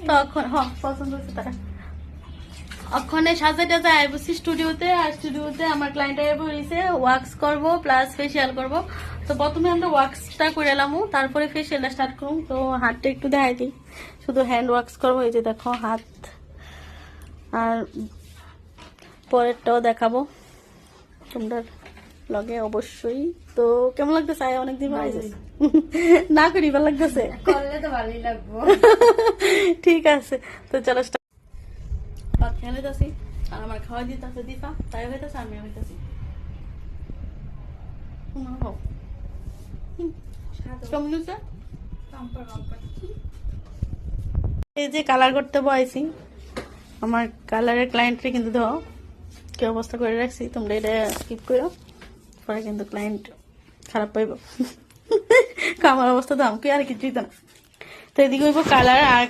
তখন পছন্দ হচ্ছে তারা ওখানে সাজা টাজা আইবসি স্টুডিওতে, আর স্টুডিওতে আমার ক্লায়েন্ট আইব হইছে ওয়াক্স করব প্লাস ফেসিয়াল করব। তো প্রথমে আমরা ওয়াক্সটা করে এলাম, তারপরে ফেসিয়ালটা স্টার্ট করব। তো হাতটা একটু দেখাই দিই, শুধু হ্যান্ড ওয়াক্স করবো, এই যে দেখো হাত, আর পরেরটাও দেখাবো তোমরা লগে অবশ্যই। তো কেমন লাগতেছে? অনেকদিন না করি ভালো লাগতেছে, করলে তো ভালোই লাগবো। ঠিক আছে। তো চলো ভাত খেলে যাচ্ছি, আর আমার খাওয়া দিতেছে দিফা, তাই হইতেছে আমি হইতেছি। কেমন হচ্ছে? এই যে কালার করতে বসেছি, আমার কালারের ক্লায়েন্টরে কিন্তু দাও কি অবস্থা করে রাখছি, তোমরা এটা স্কিপ করো, পরে কিন্তু ক্লায়েন্ট খারাপ পাইব। আমার অবস্থা তো আমাকে আর কিছুই তো না। তো এদিকে হইব কালার, আর